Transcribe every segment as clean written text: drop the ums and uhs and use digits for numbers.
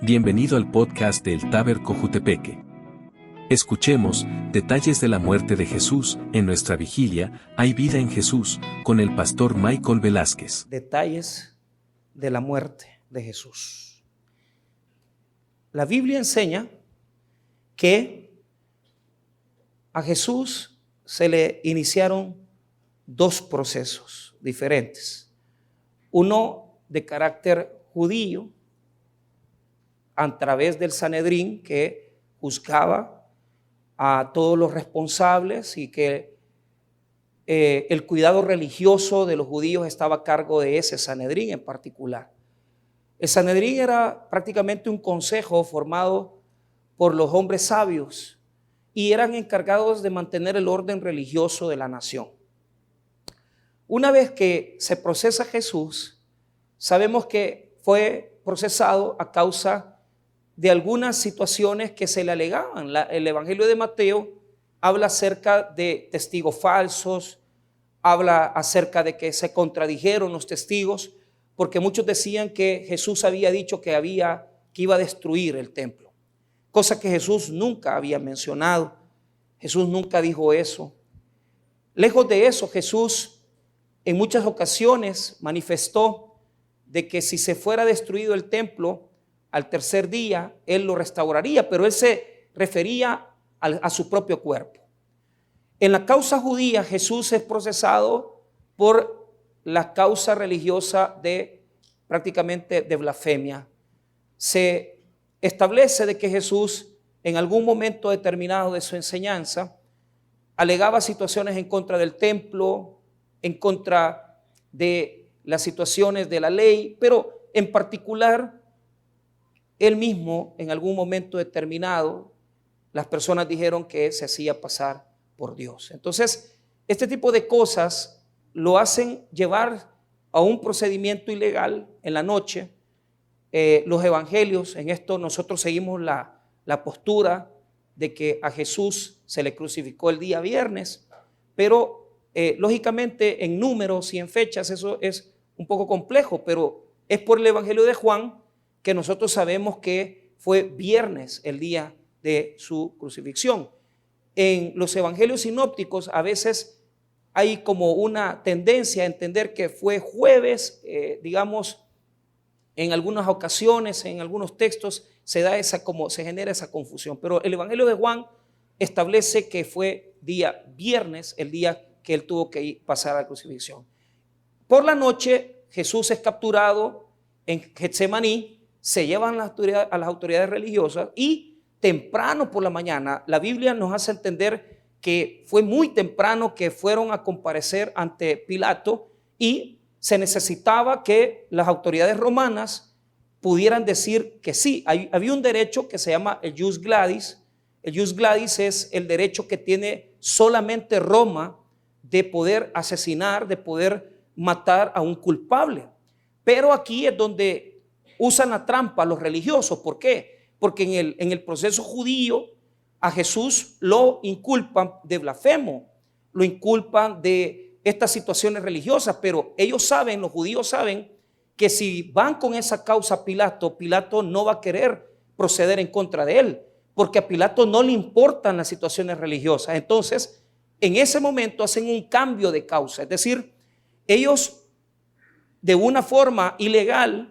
Bienvenido al podcast del Taber Cojutepeque. Escuchemos detalles de la muerte de Jesús en nuestra vigilia Hay vida en Jesús con el pastor Michael Velázquez. Detalles de la muerte de Jesús. La Biblia enseña que a Jesús se le iniciaron dos procesos diferentes. Uno de carácter judío, a través del Sanedrín, que juzgaba a todos los responsables y que el cuidado religioso de los judíos estaba a cargo de ese Sanedrín en particular. El Sanedrín era prácticamente un consejo formado por los hombres sabios y eran encargados de mantener el orden religioso de la nación. Una vez que se procesa a Jesús, sabemos que fue procesado a causa de algunas situaciones que se le alegaban. El Evangelio de Mateo habla acerca de testigos falsos, habla acerca de que se contradijeron los testigos, porque muchos decían que Jesús había dicho que iba a destruir el templo, cosa que Jesús nunca había mencionado. Jesús nunca dijo eso. Lejos de eso, Jesús en muchas ocasiones manifestó de que si se fuera destruido el templo, al tercer día Él lo restauraría, pero Él se refería a su propio cuerpo. En la causa judía, Jesús es procesado por la causa religiosa prácticamente de blasfemia. Se establece de que Jesús en algún momento determinado de su enseñanza alegaba situaciones en contra del templo, en contra de las situaciones de la ley, pero en particular Él mismo en algún momento determinado, las personas dijeron que se hacía pasar por Dios. Entonces, este tipo de cosas lo hacen llevar a un procedimiento ilegal en la noche. Los evangelios, en esto nosotros seguimos la postura de que a Jesús se le crucificó el día viernes, pero lógicamente en números y en fechas eso es un poco complejo, pero es por el Evangelio de Juan que nosotros sabemos que fue viernes el día de su crucifixión. En los evangelios sinópticos a veces hay como una tendencia a entender que fue jueves, digamos, en algunas ocasiones, en algunos textos se genera esa confusión, pero el Evangelio de Juan establece que fue día viernes, el día que él tuvo que pasar a la crucifixión. Por la noche Jesús es capturado en Getsemaní, se llevan a las autoridades religiosas y temprano por la mañana, la Biblia nos hace entender que fue muy temprano que fueron a comparecer ante Pilato y se necesitaba que las autoridades romanas pudieran decir que sí. Había un derecho que se llama el jus gladis. El jus gladis es el derecho que tiene solamente Roma de poder asesinar, de poder matar a un culpable. Pero aquí es donde usan la trampa los religiosos. ¿Por qué? Porque en el proceso judío a Jesús lo inculpan de blasfemo, lo inculpan de estas situaciones religiosas, pero los judíos saben que si van con esa causa a Pilato, Pilato no va a querer proceder en contra de él, porque a Pilato no le importan las situaciones religiosas. Entonces, en ese momento hacen un cambio de causa, es decir, ellos de una forma ilegal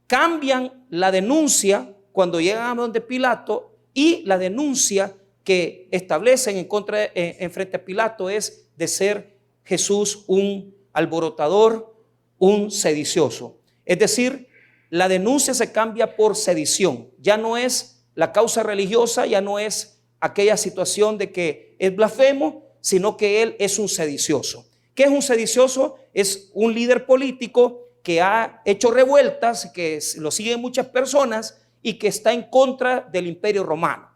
cambian la denuncia cuando llegan a donde Pilato, y la denuncia que establecen en frente a Pilato es de ser Jesús un alborotador, un sedicioso. Es decir, la denuncia se cambia por sedición. Ya no es la causa religiosa, ya no es aquella situación de que es blasfemo, sino que él es un sedicioso. ¿Qué es un sedicioso? Es un líder político que ha hecho revueltas, que lo siguen muchas personas y que está en contra del Imperio Romano.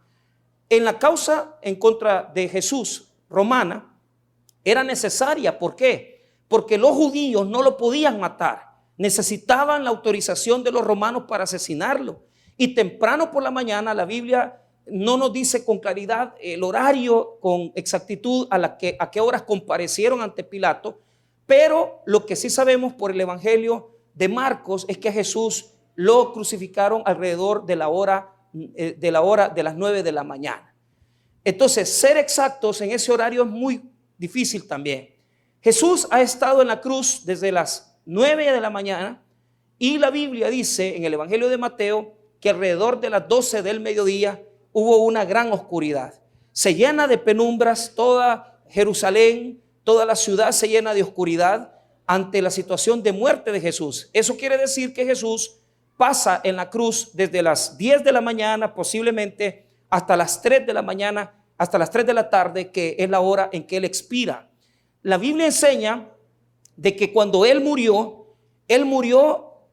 En la causa en contra de Jesús romana era necesaria. ¿Por qué? Porque los judíos no lo podían matar, necesitaban la autorización de los romanos para asesinarlo. Y temprano por la mañana la Biblia no nos dice con claridad el horario, con exactitud a qué horas comparecieron ante Pilato, pero lo que sí sabemos por el Evangelio de Marcos es que a Jesús lo crucificaron alrededor de de las 9 de la mañana. Entonces, ser exactos en ese horario es muy difícil también. Jesús ha estado en la cruz desde las 9 de la mañana y la Biblia dice en el Evangelio de Mateo que alrededor de las 12 del mediodía hubo una gran oscuridad. Se llena de penumbras toda Jerusalén, toda la ciudad se llena de oscuridad ante la situación de muerte de Jesús. Eso quiere decir que Jesús pasa en la cruz desde las 10 de la mañana posiblemente hasta las 3 de la mañana, hasta las 3 de la tarde, que es la hora en que Él expira. La Biblia enseña de que cuando Él murió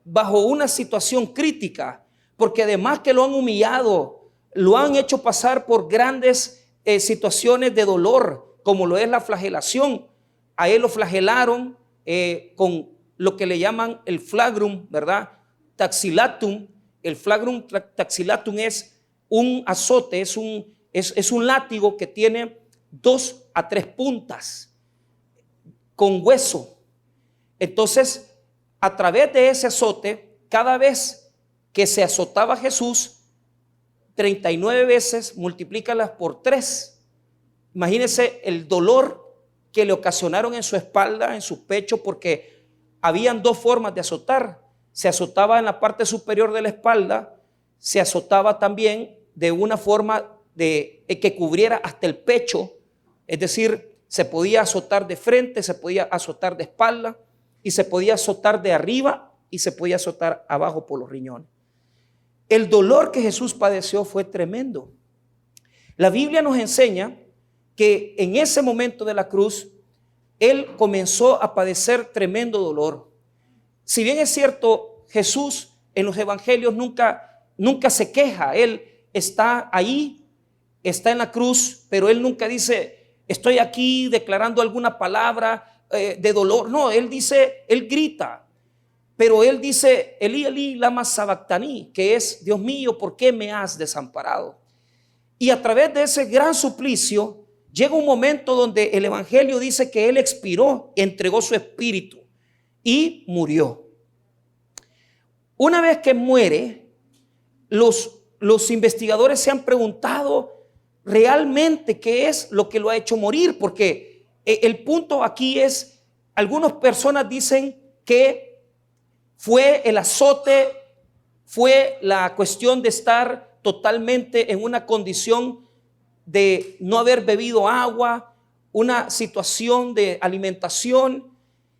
bajo una situación crítica, porque además que lo han humillado, lo han hecho pasar por grandes situaciones de dolor, como lo es la flagelación. A Él lo flagelaron con lo que le llaman el flagrum, ¿verdad? Taxilatum. El flagrum taxilatum es un azote, es un látigo que tiene 2 a 3 puntas con hueso. Entonces, a través de ese azote, cada vez que se azotaba Jesús, 39 veces, multiplícalas por 3. Imagínense el dolor que le ocasionaron en su espalda, en su pecho, porque habían 2 formas de azotar. Se azotaba en la parte superior de la espalda, se azotaba también de una forma que cubriera hasta el pecho, es decir, se podía azotar de frente, se podía azotar de espalda y se podía azotar de arriba y se podía azotar abajo por los riñones. El dolor que Jesús padeció fue tremendo. La Biblia nos enseña que en ese momento de la cruz, Él comenzó a padecer tremendo dolor. Si bien es cierto, Jesús en los evangelios nunca se queja. Él está ahí, está en la cruz, pero Él nunca dice, estoy aquí declarando alguna palabra de dolor. No, Él dice, Él grita, pero Él dice, Elí, Elí, lama sabactaní, que es, Dios mío, ¿por qué me has desamparado? Y a través de ese gran suplicio, llega un momento donde el evangelio dice que Él expiró, entregó su espíritu y murió. Una vez que muere, los investigadores se han preguntado realmente qué es lo que lo ha hecho morir, porque el punto aquí es, algunas personas dicen que fue el azote, fue la cuestión de estar totalmente en una condición de no haber bebido agua, una situación de alimentación,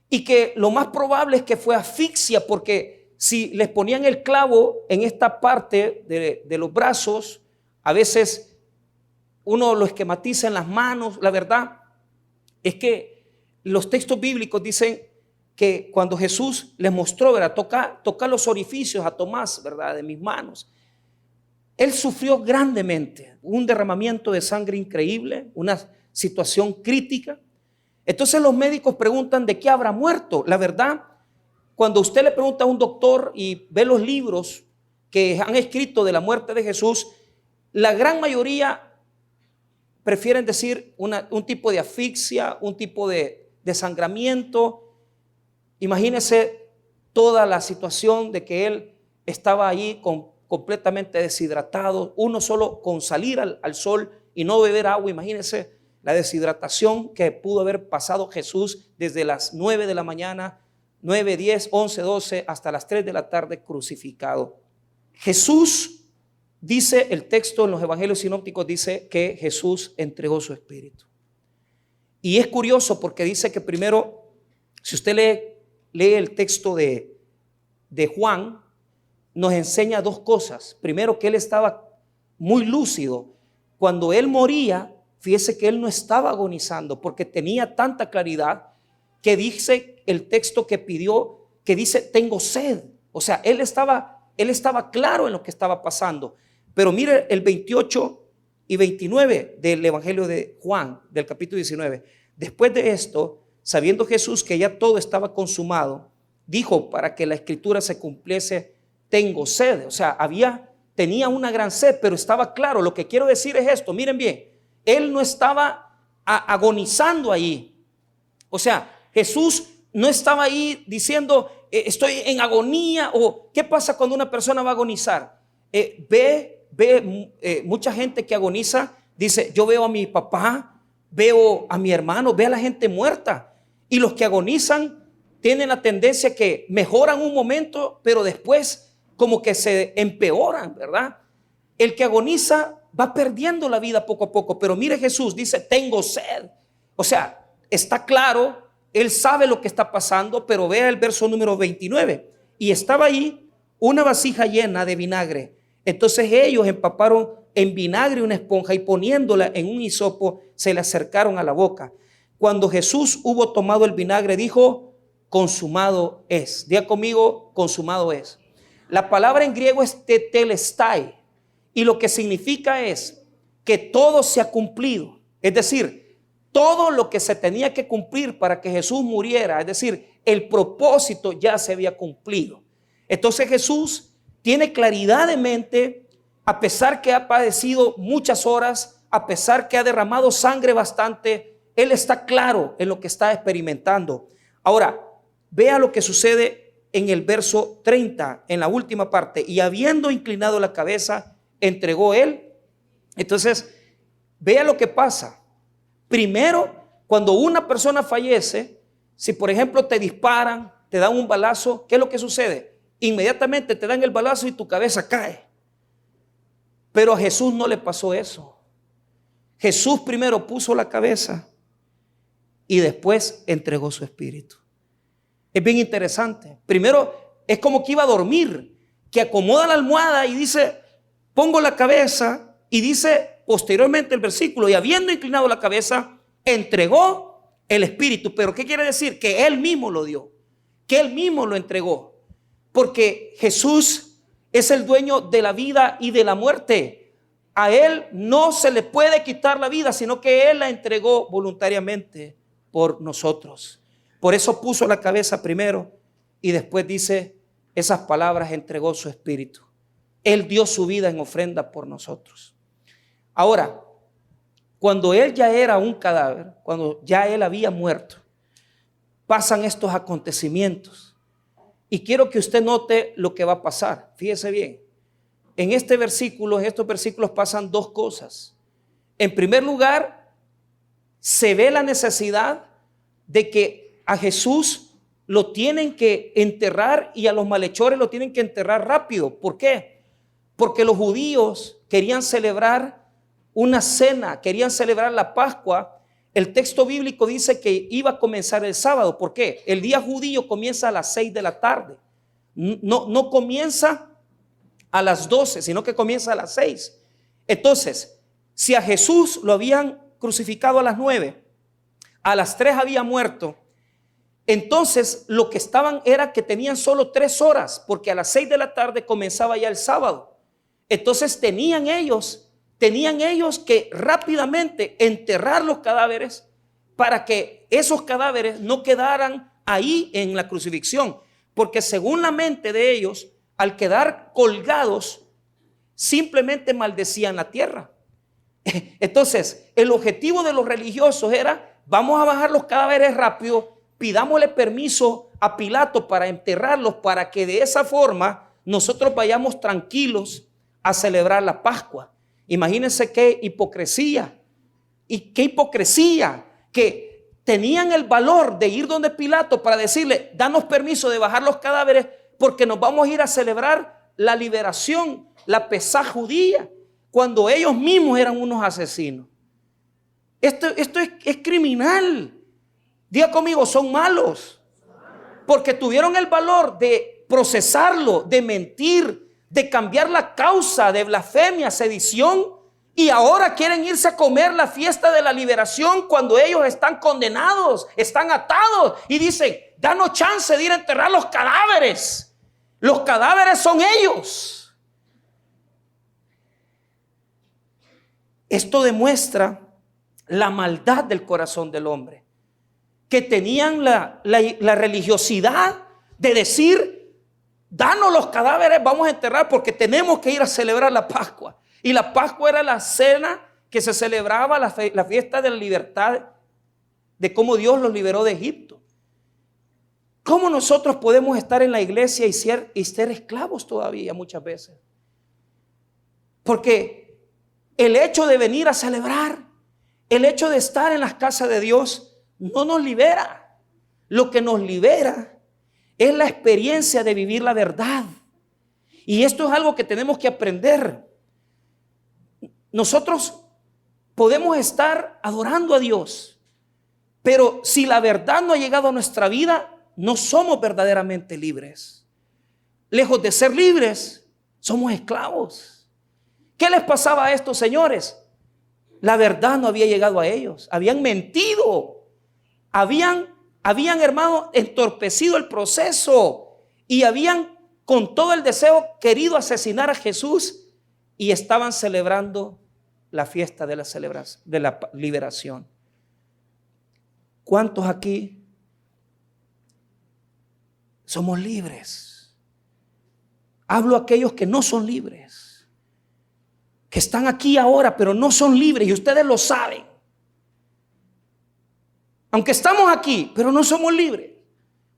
y que lo más probable es que fue asfixia, porque si les ponían el clavo en esta parte de los brazos, a veces uno lo esquematiza en las manos. La verdad es que los textos bíblicos dicen que cuando Jesús les mostró, ¿verdad? Toca los orificios a Tomás, ¿verdad? De mis manos. Él sufrió grandemente, un derramamiento de sangre increíble, una situación crítica. Entonces los médicos preguntan de qué habrá muerto. La verdad, cuando usted le pregunta a un doctor y ve los libros que han escrito de la muerte de Jesús, la gran mayoría prefieren decir un tipo de asfixia, un tipo de desangramiento. Imagínese toda la situación de que Él estaba allí completamente deshidratado, uno solo con salir al sol y no beber agua. Imagínense la deshidratación que pudo haber pasado Jesús desde las 9 de la mañana, 9, 10, 11, 12 hasta las 3 de la tarde crucificado. Jesús, dice el texto en los evangelios sinópticos, dice que Jesús entregó su espíritu. Y es curioso porque dice que primero, si usted lee el texto de Juan, nos enseña 2 cosas. Primero, que Él estaba muy lúcido. Cuando Él moría, fíjese que Él no estaba agonizando, porque tenía tanta claridad que dice el texto que pidió, que dice, tengo sed. O sea, Él estaba claro en lo que estaba pasando. Pero mire el 28 y 29 del evangelio de Juan, del capítulo 19. Después de esto, sabiendo Jesús que ya todo estaba consumado, dijo, para que la escritura se cumpliese, tengo sed. O sea, tenía una gran sed, pero estaba claro. Lo que quiero decir es esto, miren bien, Él no estaba agonizando ahí. O sea, Jesús no estaba ahí diciendo estoy en agonía, o qué pasa cuando una persona va a agonizar. Mucha gente que agoniza dice, yo veo a mi papá, veo a mi hermano, ve a la gente muerta, y los que agonizan tienen la tendencia que mejoran un momento, pero después como que se empeoran, ¿verdad? El que agoniza va perdiendo la vida poco a poco, pero mire, Jesús dice, tengo sed. O sea, está claro, él sabe lo que está pasando, pero vea el verso número 29. Y estaba ahí una vasija llena de vinagre. Entonces ellos empaparon en vinagre una esponja y poniéndola en un hisopo se le acercaron a la boca. Cuando Jesús hubo tomado el vinagre, dijo, consumado es. Diga conmigo, consumado es. La palabra en griego es tetelestai, y lo que significa es que todo se ha cumplido. Es decir, todo lo que se tenía que cumplir para que Jesús muriera, es decir, el propósito ya se había cumplido. Entonces Jesús tiene claridad de mente, a pesar que ha padecido muchas horas, a pesar que ha derramado sangre bastante, Él está claro en lo que está experimentando. Ahora, vea lo que sucede en el verso 30, en la última parte. Y habiendo inclinado la cabeza, entregó Él. Entonces, vea lo que pasa. Primero, cuando una persona fallece, si por ejemplo te disparan, te dan un balazo, ¿qué es lo que sucede? Inmediatamente te dan el balazo y tu cabeza cae. Pero a Jesús no le pasó eso. Jesús primero puso la cabeza y después entregó su espíritu. Es bien interesante. Primero es como que iba a dormir, que acomoda la almohada y dice, pongo la cabeza, y dice posteriormente el versículo, y habiendo inclinado la cabeza, entregó el espíritu. Pero ¿qué quiere decir? Que Él mismo lo dio, que Él mismo lo entregó, porque Jesús es el dueño de la vida y de la muerte. A Él no se le puede quitar la vida, sino que Él la entregó voluntariamente por nosotros. Por eso puso la cabeza primero y después dice esas palabras, entregó su espíritu. Él dio su vida en ofrenda por nosotros. Ahora, cuando Él ya era un cadáver, cuando ya Él había muerto, pasan estos acontecimientos. Y quiero que usted note lo que va a pasar. Fíjese bien. En estos versículos pasan dos cosas. En primer lugar, se ve la necesidad de que a Jesús lo tienen que enterrar y a los malhechores lo tienen que enterrar rápido. ¿Por qué? Porque los judíos querían celebrar una cena, querían celebrar la Pascua. El texto bíblico dice que iba a comenzar el sábado. ¿Por qué? El día judío comienza a las 6 de la tarde. No comienza a las 12, sino que comienza a las 6. Entonces, si a Jesús lo habían crucificado a las 9, a las 3 había muerto, entonces lo que estaban era que tenían solo 3 horas, porque a las 6 de la tarde comenzaba ya el sábado. Entonces tenían ellos que rápidamente enterrar los cadáveres para que esos cadáveres no quedaran ahí en la crucifixión, porque según la mente de ellos, al quedar colgados, simplemente maldecían la tierra. Entonces, el objetivo de los religiosos era, vamos a bajar los cadáveres rápido, pidámosle permiso a Pilato para enterrarlos, para que de esa forma nosotros vayamos tranquilos a celebrar la Pascua. Imagínense qué hipocresía, y qué hipocresía, que tenían el valor de ir donde Pilato para decirle, danos permiso de bajar los cadáveres porque nos vamos a ir a celebrar la liberación, la Pesaj judía, cuando ellos mismos eran unos asesinos. Esto es criminal. Diga conmigo, son malos, porque tuvieron el valor de procesarlo, de mentir, de cambiar la causa de blasfemia, sedición, y ahora quieren irse a comer la fiesta de la liberación cuando ellos están condenados, están atados, y dicen, danos chance de ir a enterrar los cadáveres. Los cadáveres son ellos. Esto demuestra la maldad del corazón del hombre, que tenían la religiosidad de decir, danos los cadáveres, vamos a enterrar porque tenemos que ir a celebrar la Pascua. Y la Pascua era la cena que se celebraba, la fiesta de la libertad, de cómo Dios los liberó de Egipto. ¿Cómo nosotros podemos estar en la iglesia y ser esclavos todavía muchas veces? Porque el hecho de venir a celebrar, el hecho de estar en las casas de Dios no nos libera. Lo que nos libera es la experiencia de vivir la verdad. Y esto es algo que tenemos que aprender. Nosotros podemos estar adorando a Dios, pero si la verdad no ha llegado a nuestra vida, no somos verdaderamente libres. Lejos de ser libres, somos esclavos. ¿Qué les pasaba a estos señores? La verdad no había llegado a ellos. Habían mentido. Habían, hermano, entorpecido el proceso. Y habían, con todo el deseo, querido asesinar a Jesús. Y estaban celebrando la fiesta de la liberación. ¿Cuántos aquí somos libres? Hablo a aquellos que no son libres, que están aquí ahora pero no son libres, y ustedes lo saben. Aunque estamos aquí, pero no somos libres,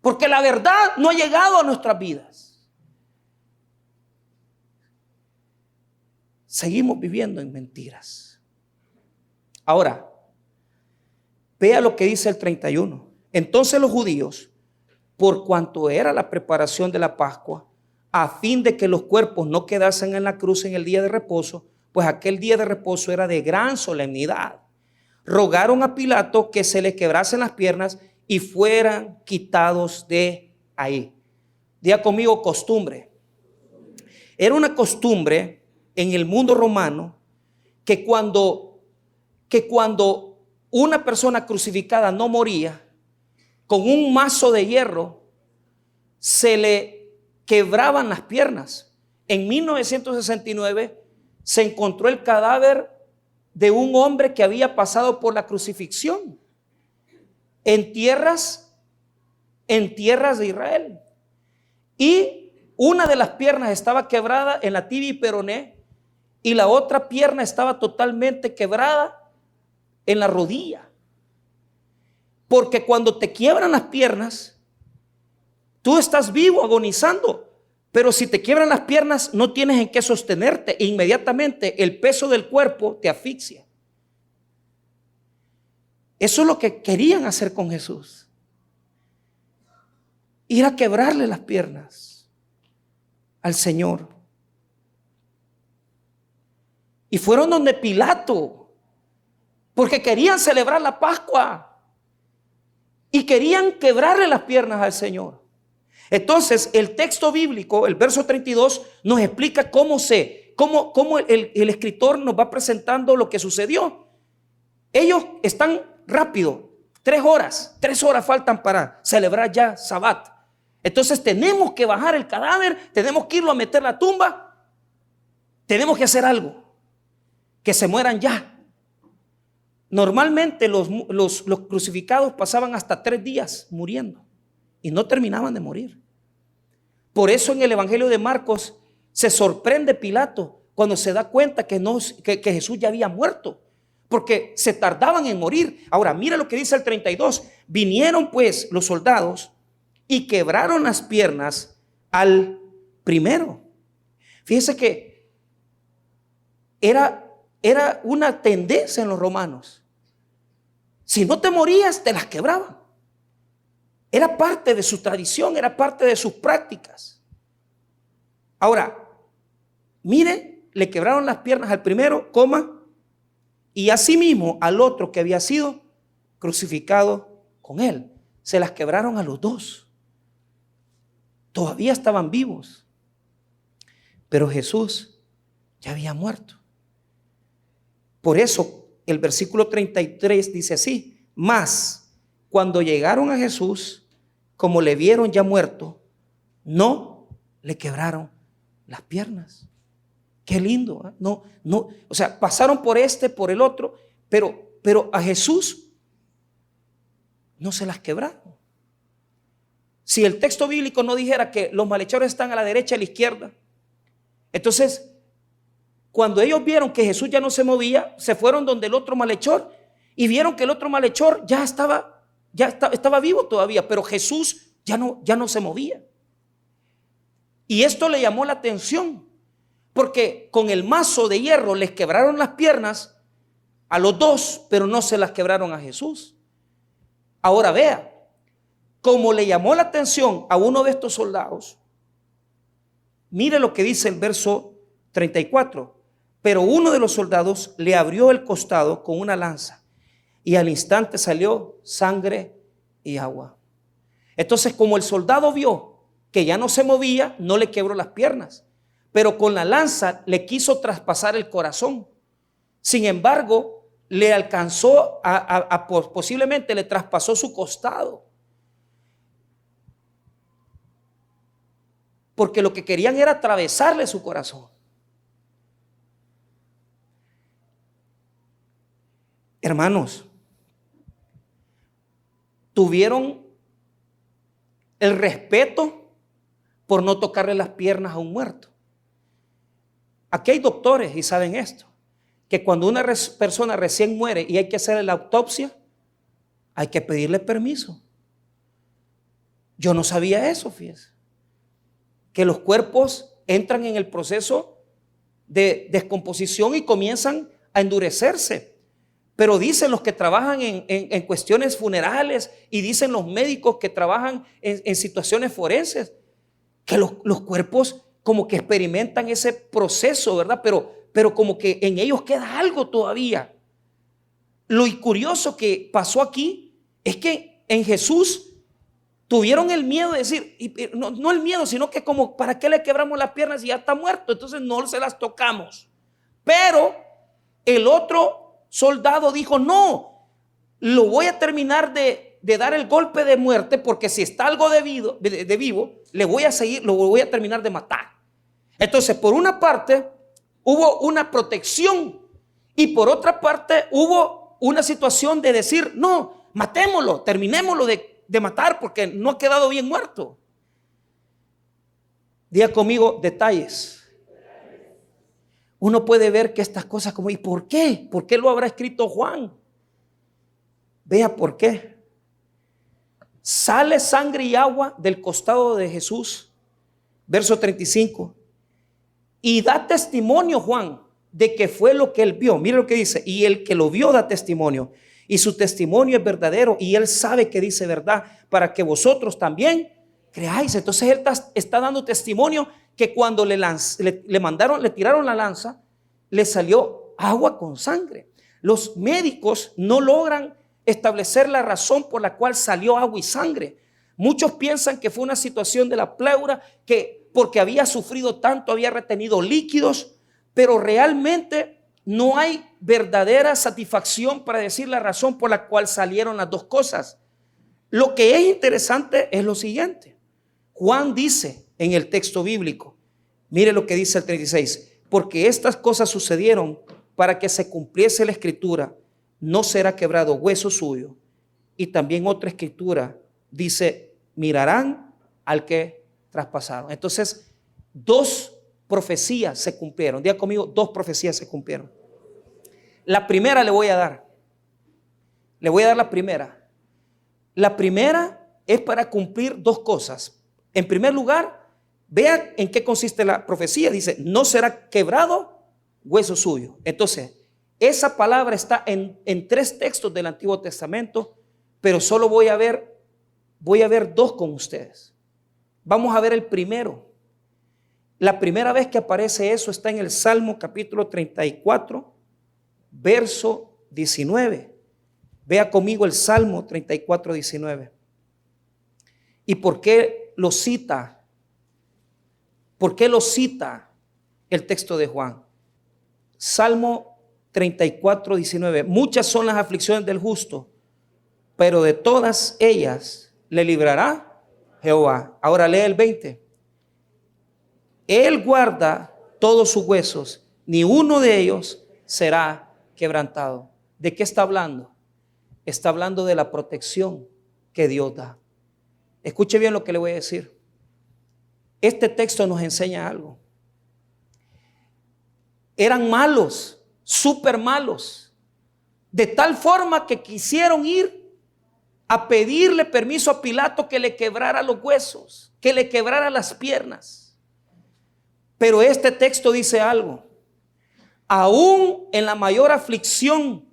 porque la verdad no ha llegado a nuestras vidas. Seguimos viviendo en mentiras. Ahora, vea lo que dice el 31. Entonces los judíos, por cuanto era la preparación de la Pascua, a fin de que los cuerpos no quedasen en la cruz en el día de reposo, pues aquel día de reposo era de gran solemnidad, rogaron a Pilato que se le quebrasen las piernas y fueran quitados de ahí. Diga conmigo, costumbre. Era una costumbre en el mundo romano que cuando una persona crucificada no moría, con un mazo de hierro se le quebraban las piernas. En 1969 se encontró el cadáver de un hombre que había pasado por la crucifixión en tierras de Israel. Y una de las piernas estaba quebrada en la tibia y peroné, y la otra pierna estaba totalmente quebrada en la rodilla. Porque cuando te quiebran las piernas, tú estás vivo, agonizando. Pero si te quiebran las piernas, no tienes en qué sostenerte. E inmediatamente el peso del cuerpo te asfixia. Eso es lo que querían hacer con Jesús. Ir a quebrarle las piernas al Señor. Y fueron donde Pilato, porque querían celebrar la Pascua y querían quebrarle las piernas al Señor. Entonces el texto bíblico, el verso 32, nos explica cómo el escritor nos va presentando lo que sucedió. Ellos están rápido, 3 horas faltan para celebrar ya Sabbat. Entonces tenemos que bajar el cadáver, tenemos que irlo a meter a la tumba, tenemos que hacer algo, que se mueran ya. Normalmente los crucificados pasaban hasta 3 días muriendo y no terminaban de morir. Por eso en el Evangelio de Marcos se sorprende Pilato cuando se da cuenta que Jesús ya había muerto, porque se tardaban en morir. Ahora mira lo que dice el 32. Vinieron pues los soldados y quebraron las piernas al primero. Fíjese que era una tendencia en los romanos. Si no te morías, te las quebraban. Era parte de su tradición, era parte de sus prácticas. Ahora, mire, le quebraron las piernas al primero, y asimismo al otro que había sido crucificado con él. Se las quebraron a los 2. Todavía estaban vivos. Pero Jesús ya había muerto. Por eso el versículo 33 dice así: mas cuando llegaron a Jesús, como le vieron ya muerto, no le quebraron las piernas. Qué lindo, ¿eh? No, o sea, pasaron por por el otro, pero a Jesús no se las quebraron. Si el texto bíblico no dijera que los malhechores están a la derecha y a la izquierda, entonces cuando ellos vieron que Jesús ya no se movía, se fueron donde el otro malhechor y vieron que el otro malhechor ya estaba vivo todavía, pero Jesús ya no se movía. Y esto le llamó la atención, porque con el mazo de hierro les quebraron las piernas a los dos, pero no se las quebraron a Jesús. Ahora vea, como le llamó la atención a uno de estos soldados, mire lo que dice el verso 34. Pero uno de los soldados le abrió el costado con una lanza y al instante salió sangre y agua. Entonces, como el soldado vio que ya no se movía, no le quebró las piernas, pero con la lanza le quiso traspasar el corazón. Sin embargo, le alcanzó posiblemente le traspasó su costado. Porque lo que querían era atravesarle su corazón. Hermanos, tuvieron el respeto por no tocarle las piernas a un muerto. Aquí hay doctores y saben esto, que cuando una persona recién muere y hay que hacerle la autopsia, hay que pedirle permiso. Yo no sabía eso, fíjese, que los cuerpos entran en el proceso de descomposición y comienzan a endurecerse. Pero dicen los que trabajan en cuestiones funerales y dicen los médicos que trabajan en situaciones forenses, que los cuerpos como que experimentan ese proceso, ¿verdad? Pero como que en ellos queda algo todavía. Lo curioso que pasó aquí es que en Jesús tuvieron el miedo de decir, no el miedo, sino que como, ¿para qué le quebramos las piernas si ya está muerto? Entonces no se las tocamos. Pero el otro soldado dijo, no, lo voy a terminar de dar el golpe de muerte, porque si está algo de vivo, le voy a seguir, lo voy a terminar de matar. Entonces, por una parte, hubo una protección y por otra parte, hubo una situación de decir, no, matémoslo, terminémoslo de matar porque no ha quedado bien muerto. Diga conmigo, detalles. Uno puede ver que estas cosas como, ¿y por qué? ¿Por qué lo habrá escrito Juan? Vea por qué. Sale sangre y agua del costado de Jesús, verso 35. Y da testimonio Juan de que fue lo que él vio. Mire lo que dice, y el que lo vio da testimonio. Y su testimonio es verdadero y él sabe que dice verdad para que vosotros también creáis. Entonces él está dando testimonio que cuando le tiraron la lanza, le salió agua con sangre. Los médicos no logran establecer la razón por la cual salió agua y sangre. Muchos piensan que fue una situación de la pleura, que porque había sufrido tanto, había retenido líquidos, pero realmente no hay verdadera satisfacción para decir la razón por la cual salieron las dos cosas. Lo que es interesante es lo siguiente. Juan dice en el texto bíblico, mire lo que dice el 36, porque estas cosas sucedieron para que se cumpliese la escritura, no será quebrado hueso suyo. Y también otra escritura dice, mirarán al que traspasaron. Entonces, dos profecías se cumplieron. Diga conmigo, dos profecías se cumplieron. La primera le voy a dar. Le voy a dar la primera. La primera es para cumplir dos cosas. En primer lugar, vea en qué consiste la profecía. Dice, no será quebrado hueso suyo. Entonces, esa palabra está en tres textos del Antiguo Testamento, pero solo voy a ver dos con ustedes. Vamos a ver el primero. La primera vez que aparece eso está en el Salmo capítulo 34, verso 19. Vea conmigo el Salmo 34, 19. ¿Y por qué lo cita? ¿Por qué lo cita el texto de Juan? Salmo 34, 19. Muchas son las aflicciones del justo, pero de todas ellas le librará Jehová. Ahora lee el 20. Él guarda todos sus huesos, ni uno de ellos será quebrantado. ¿De qué está hablando? Está hablando de la protección que Dios da. Escuche bien lo que le voy a decir. Este texto nos enseña algo. Eran malos, súper malos, de tal forma que quisieron ir a pedirle permiso a Pilato que le quebrara los huesos, que le quebrara las piernas. Pero este texto dice algo: aún en la mayor aflicción,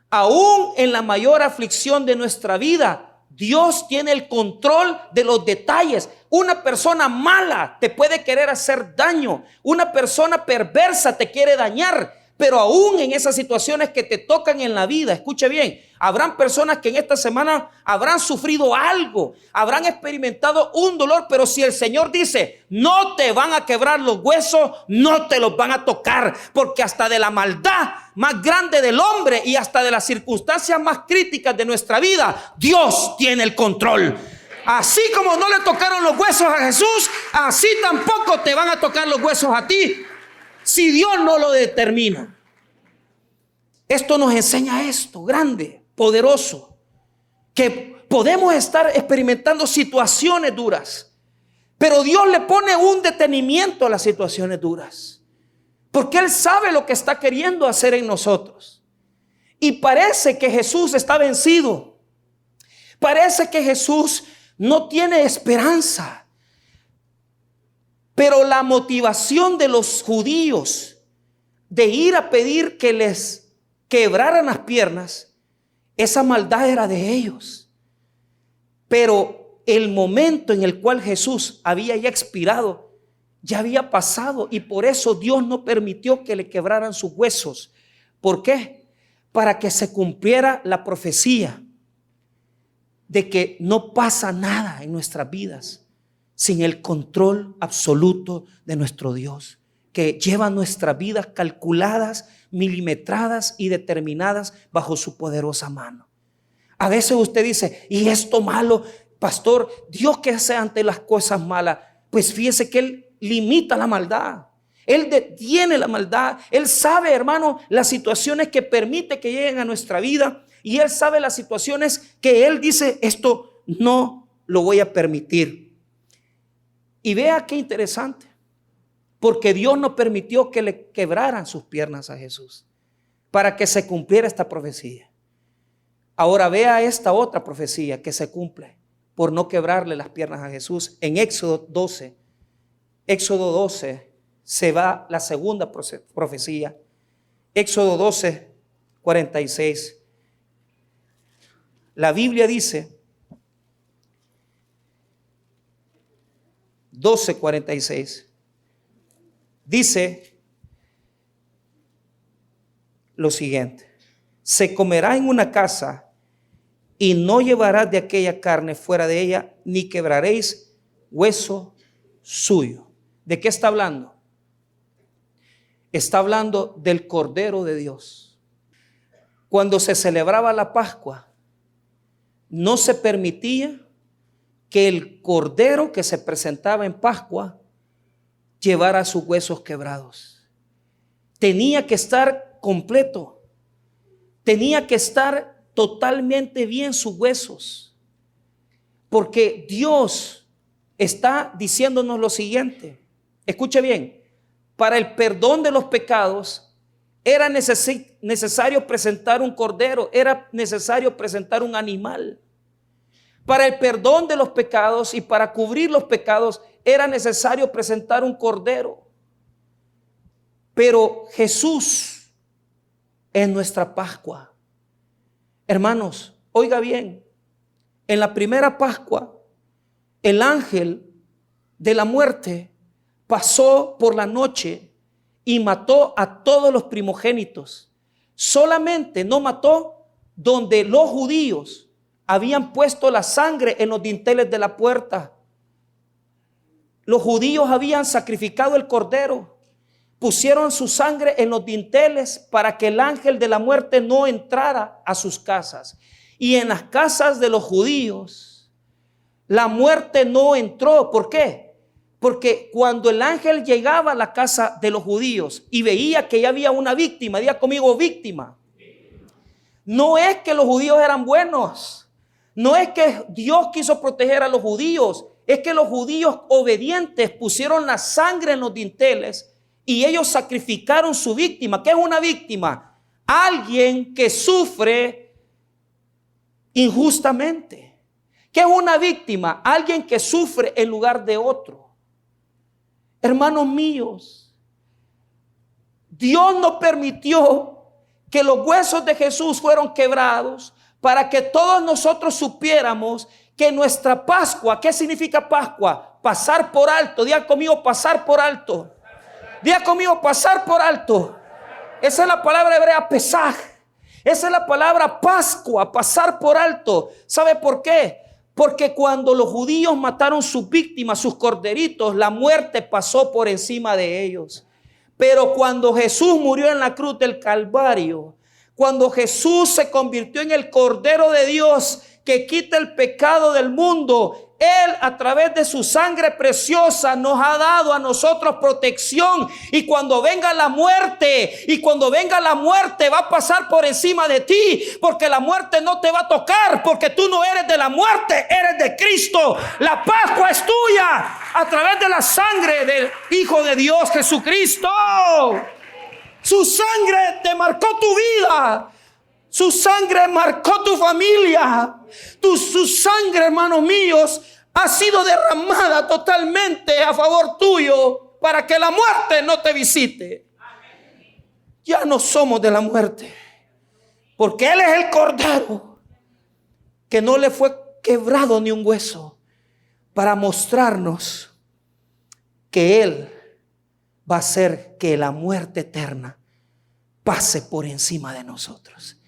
aún en la mayor aflicción de nuestra vida, Dios tiene el control de los detalles. Una persona mala te puede querer hacer daño, una persona perversa te quiere dañar, pero aún en esas situaciones que te tocan en la vida, escuche bien, habrán personas que en esta semana habrán sufrido algo, habrán experimentado un dolor, pero si el Señor dice, no te van a quebrar los huesos, no te los van a tocar, porque hasta de la maldad más grande del hombre y hasta de las circunstancias más críticas de nuestra vida, Dios tiene el control. Así como no le tocaron los huesos a Jesús, así tampoco te van a tocar los huesos a ti, si Dios no lo determina. Esto nos enseña esto, grande, poderoso, que podemos estar experimentando situaciones duras, pero Dios le pone un detenimiento a las situaciones duras, porque Él sabe lo que está queriendo hacer en nosotros. Y parece que Jesús está vencido, parece que Jesús no tiene esperanza. Pero la motivación de los judíos de ir a pedir que les quebraran las piernas, esa maldad era de ellos. Pero el momento en el cual Jesús había ya expirado, ya había pasado, y por eso Dios no permitió que le quebraran sus huesos. ¿Por qué? Para que se cumpliera la profecía de que no pasa nada en nuestras vidas sin el control absoluto de nuestro Dios, que lleva nuestras vidas calculadas, milimetradas y determinadas bajo su poderosa mano. A veces usted dice, ¿y esto malo, pastor? ¿Dios qué hace ante las cosas malas? Pues fíjese que Él limita la maldad, Él detiene la maldad. Él sabe, hermano, las situaciones que permite que lleguen a nuestra vida, y Él sabe las situaciones que Él dice, esto no lo voy a permitir. Y vea qué interesante, porque Dios no permitió que le quebraran sus piernas a Jesús para que se cumpliera esta profecía. Ahora vea esta otra profecía que se cumple por no quebrarle las piernas a Jesús. En Éxodo 12 se va la segunda profecía. Éxodo 12, 46. La Biblia dice, 12:46, dice lo siguiente: se comerá en una casa y no llevarás de aquella carne fuera de ella, ni quebraréis hueso suyo. ¿De qué está hablando? Está hablando del Cordero de Dios. Cuando se celebraba la Pascua, no se permitía que el cordero que se presentaba en Pascua llevara sus huesos quebrados. Tenía que estar completo, tenía que estar totalmente bien sus huesos, porque Dios está diciéndonos lo siguiente. Escuche bien: para el perdón de los pecados era necesario presentar un cordero, era necesario presentar un animal. Para el perdón de los pecados y para cubrir los pecados era necesario presentar un cordero. Pero Jesús es nuestra Pascua. Hermanos, oiga bien, en la primera Pascua, el ángel de la muerte pasó por la noche y mató a todos los primogénitos. Solamente no mató donde los judíos habían puesto la sangre en los dinteles de la puerta. Los judíos habían sacrificado el cordero, pusieron su sangre en los dinteles para que el ángel de la muerte no entrara a sus casas. Y en las casas de los judíos la muerte no entró. ¿Por qué? Porque cuando el ángel llegaba a la casa de los judíos y veía que ya había una víctima, diga conmigo, víctima. No es que los judíos eran buenos, no es que Dios quiso proteger a los judíos, es que los judíos obedientes pusieron la sangre en los dinteles y ellos sacrificaron su víctima. ¿Qué es una víctima? Alguien que sufre injustamente. ¿Qué es una víctima? Alguien que sufre en lugar de otro. Hermanos míos, Dios no permitió que los huesos de Jesús fueron quebrados para que todos nosotros supiéramos que nuestra Pascua, ¿qué significa Pascua? Pasar por alto. Diga conmigo, pasar por alto. Diga conmigo, pasar por alto. Esa es la palabra hebrea pesaj. Esa es la palabra Pascua, pasar por alto. ¿Sabe por qué? Porque cuando los judíos mataron sus víctimas, sus corderitos, la muerte pasó por encima de ellos. Pero cuando Jesús murió en la cruz del Calvario, cuando Jesús se convirtió en el Cordero de Dios que quita el pecado del mundo, Él a través de su sangre preciosa nos ha dado a nosotros protección. Y cuando venga la muerte, va a pasar por encima de ti, porque la muerte no te va a tocar, porque tú no eres de la muerte, eres de Cristo. La Pascua es tuya a través de la sangre del Hijo de Dios, Jesucristo. Su sangre te marcó tu vida. Su sangre marcó tu familia. Su sangre, hermanos míos, ha sido derramada totalmente a favor tuyo para que la muerte no te visite. Ya no somos de la muerte, porque Él es el Cordero que no le fue quebrado ni un hueso, para mostrarnos que Él va a hacer que la muerte eterna pase por encima de nosotros.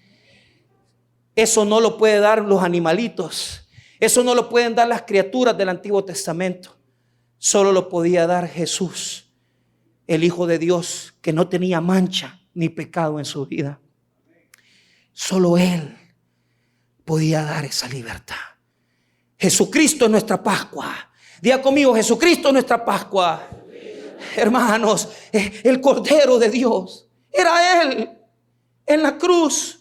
Eso no lo pueden dar los animalitos. Eso no lo pueden dar las criaturas del Antiguo Testamento. Solo lo podía dar Jesús, el Hijo de Dios, que no tenía mancha ni pecado en su vida. Solo Él podía dar esa libertad. Jesucristo es nuestra Pascua. Diga conmigo, Jesucristo es nuestra Pascua. Hermanos, el Cordero de Dios era Él en la cruz,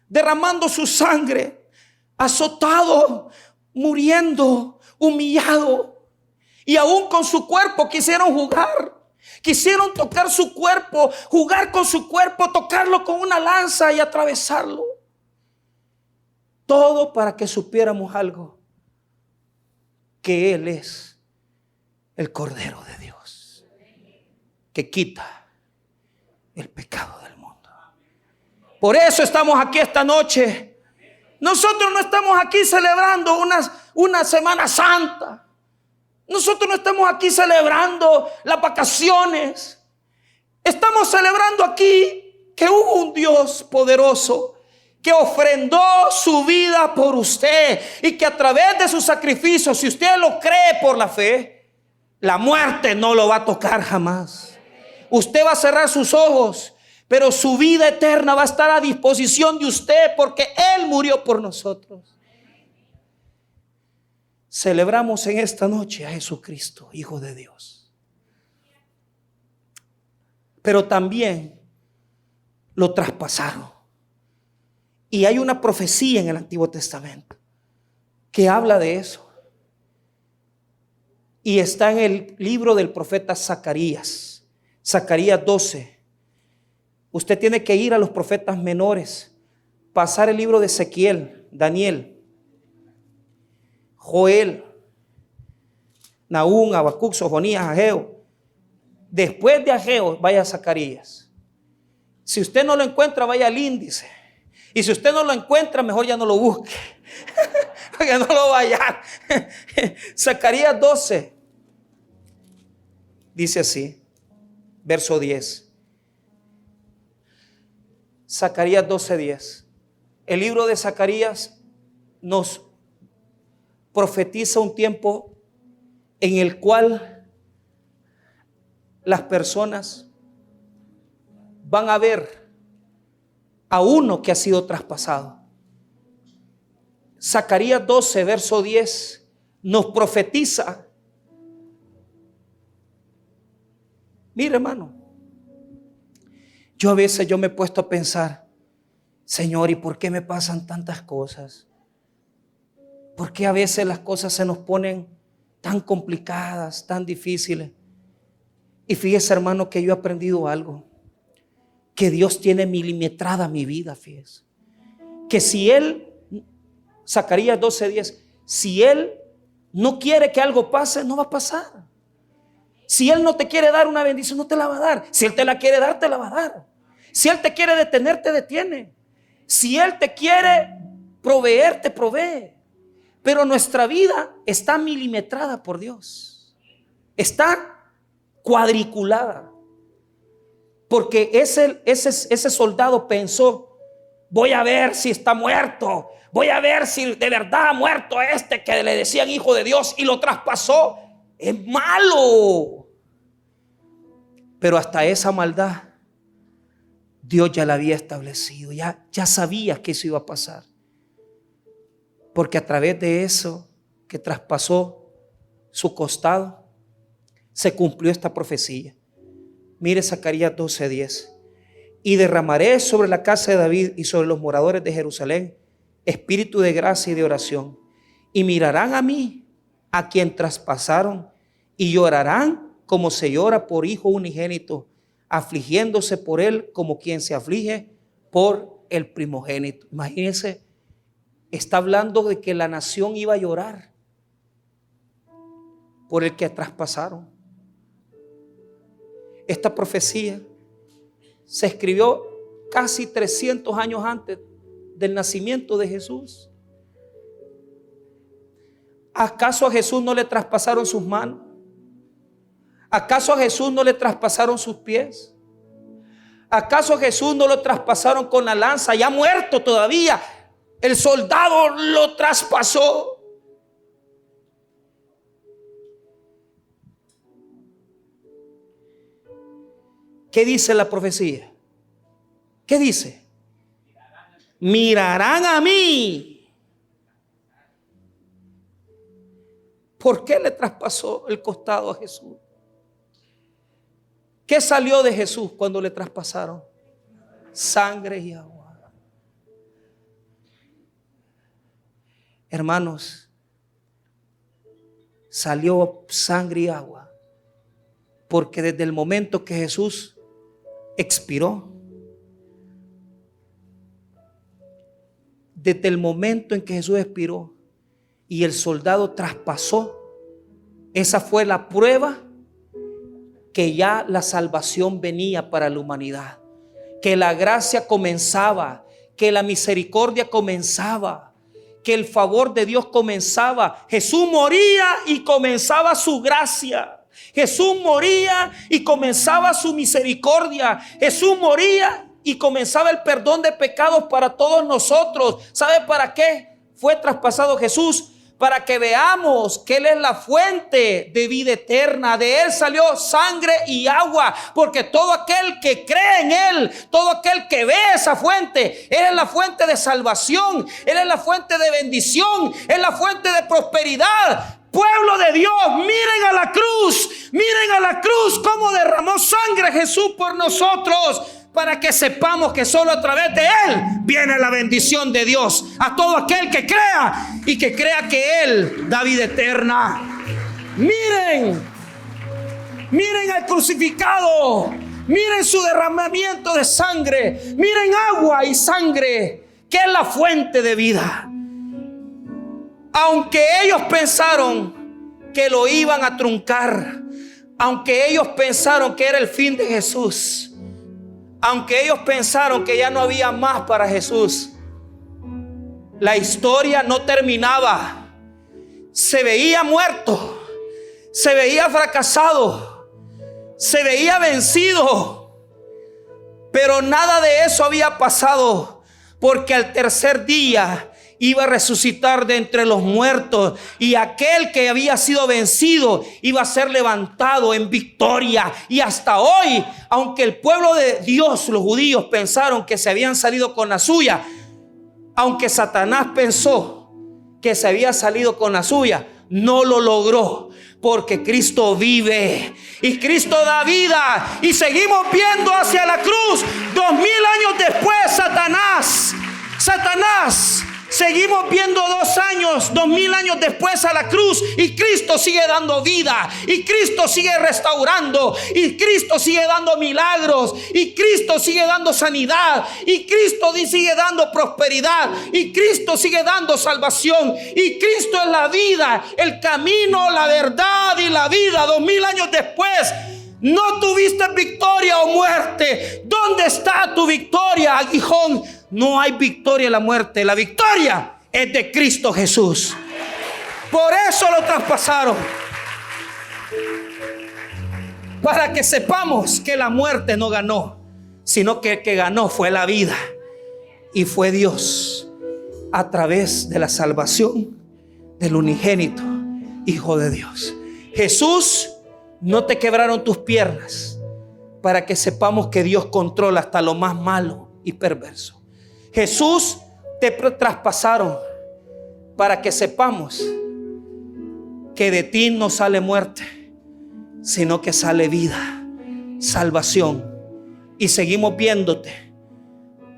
derramando su sangre, azotado, muriendo, humillado. Y aún con su cuerpo quisieron jugar. Quisieron tocar su cuerpo, jugar con su cuerpo, tocarlo con una lanza y atravesarlo. Todo para que supiéramos algo: que Él es el Cordero de Dios, que quita el pecado del mundo. Por eso estamos aquí esta noche. Nosotros no estamos aquí celebrando una Semana Santa. Nosotros no estamos aquí celebrando las vacaciones. Estamos celebrando aquí que hubo un Dios poderoso que ofrendó su vida por usted, y que a través de su sacrificio, si usted lo cree por la fe, la muerte no lo va a tocar jamás. Usted va a cerrar sus ojos, pero su vida eterna va a estar a disposición de usted, porque Él murió por nosotros. Celebramos en esta noche a Jesucristo, Hijo de Dios. Pero también lo traspasaron. Y hay una profecía en el Antiguo Testamento que habla de eso. Y está en el libro del profeta Zacarías. Zacarías 12. Usted tiene que ir a los profetas menores, pasar el libro de Ezequiel, Daniel, Joel, Nahum, Habacuc, Sofonías, Ageo. Después de Ageo, vaya a Zacarías. Si usted no lo encuentra, vaya al índice. Y si usted no lo encuentra, mejor ya no lo busque. Que no lo vaya. Zacarías 12 dice así, verso 10. Zacarías 12:10. El libro de Zacarías nos profetiza un tiempo en el cual las personas van a ver a uno que ha sido traspasado. Zacarías 12, verso 10, nos profetiza. Mire, hermano, yo a veces me he puesto a pensar, Señor, ¿y por qué me pasan tantas cosas? ¿Por qué a veces las cosas se nos ponen tan complicadas, tan difíciles? Y fíjese, hermano, que yo he aprendido algo, que Dios tiene milimetrada mi vida, fíjese. Que si Él Zacarías 12:10. Si Él no quiere que algo pase, no va a pasar. Si Él no te quiere dar una bendición, no te la va a dar. Si Él te la quiere dar, te la va a dar. Si Él te quiere detener, te detiene. Si Él te quiere proveer, te provee. Pero nuestra vida está milimetrada por Dios. Está cuadriculada. Porque ese soldado pensó: voy a ver si está muerto. Voy a ver si de verdad ha muerto que le decían hijo de Dios, y lo traspasó. Es malo. Pero hasta esa maldad Dios ya la había establecido. Ya sabía que eso iba a pasar. Porque a través de eso que traspasó su costado, se cumplió esta profecía. Mire Zacarías 12:10. Y derramaré sobre la casa de David y sobre los moradores de Jerusalén espíritu de gracia y de oración. Y mirarán a mí, a quien traspasaron, y llorarán como se llora por hijo unigénito, afligiéndose por él como quien se aflige por el primogénito. Imagínense, está hablando de que la nación iba a llorar por el que traspasaron. Esta profecía se escribió casi 300 años antes del nacimiento de Jesús. ¿Acaso a Jesús no le traspasaron sus manos? ¿Acaso a Jesús no le traspasaron sus pies? ¿Acaso a Jesús no lo traspasaron con la lanza? Ya muerto todavía, el soldado lo traspasó. ¿Qué dice la profecía? ¿Qué dice? Mirarán a mí. ¿Por qué le traspasó el costado a Jesús? ¿Qué salió de Jesús cuando le traspasaron? Sangre y agua. Hermanos, salió sangre y agua porque desde el momento que Jesús expiró, desde el momento en que Jesús expiró y el soldado traspasó, esa fue la prueba que ya la salvación venía para la humanidad, que la gracia comenzaba, que la misericordia comenzaba, que el favor de Dios comenzaba. Jesús moría y comenzaba su gracia. Jesús moría y comenzaba su misericordia. Jesús moría y comenzaba el perdón de pecados para todos nosotros. ¿Sabe para qué fue traspasado Jesús? Para que veamos que Él es la fuente de vida eterna. De Él salió sangre y agua. Porque todo aquel que cree en Él, todo aquel que ve esa fuente, Él es la fuente de salvación, Él es la fuente de bendición, Él es la fuente de prosperidad. Pueblo de Dios, miren a la cruz cómo derramó sangre Jesús por nosotros, para que sepamos que solo a través de Él viene la bendición de Dios a todo aquel que crea y que crea que Él da vida eterna. Miren al crucificado, miren su derramamiento de sangre, miren agua y sangre, que es la fuente de vida. Aunque ellos pensaron que lo iban a truncar, aunque ellos pensaron que era el fin de Jesús, aunque ellos pensaron que ya no había más para Jesús, la historia no terminaba. Se veía muerto, se veía fracasado, se veía vencido, pero nada de eso había pasado, porque al tercer día iba a resucitar de entre los muertos, y aquel que había sido vencido iba a ser levantado en victoria. Y hasta hoy, aunque el pueblo de Dios, los judíos, pensaron que se habían salido con la suya, aunque Satanás pensó que se había salido con la suya, no lo logró, porque Cristo vive y Cristo da vida, y seguimos viendo hacia la cruz. 2000 años después, Satanás Seguimos viendo 2000 años después a la cruz, y Cristo sigue dando vida, y Cristo sigue restaurando, y Cristo sigue dando milagros, y Cristo sigue dando sanidad, y Cristo sigue dando prosperidad, y Cristo sigue dando salvación, y Cristo es la vida, el camino, la verdad y la vida. 2000 años después, no tuviste victoria o muerte. ¿Dónde está tu victoria, aguijón? No hay victoria en la muerte. La victoria es de Cristo Jesús. Por eso lo traspasaron. Para que sepamos que la muerte no ganó, sino que el que ganó fue la vida. Y fue Dios, a través de la salvación del unigénito Hijo de Dios. Jesús, no te quebraron tus piernas para que sepamos que Dios controla hasta lo más malo y perverso. Jesús, te traspasaron para que sepamos que de ti no sale muerte, sino que sale vida, salvación. Y seguimos viéndote,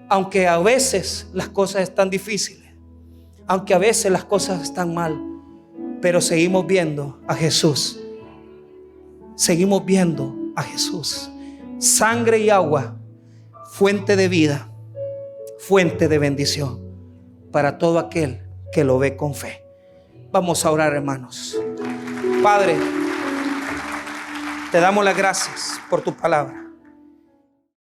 aunque a veces las cosas están difíciles, aunque a veces las cosas están mal, pero seguimos viendo a Jesús. Seguimos viendo a Jesús. Sangre y agua, fuente de vida, fuente de bendición para todo aquel que lo ve con fe. Vamos a orar, hermanos. Padre, te damos las gracias por tu palabra.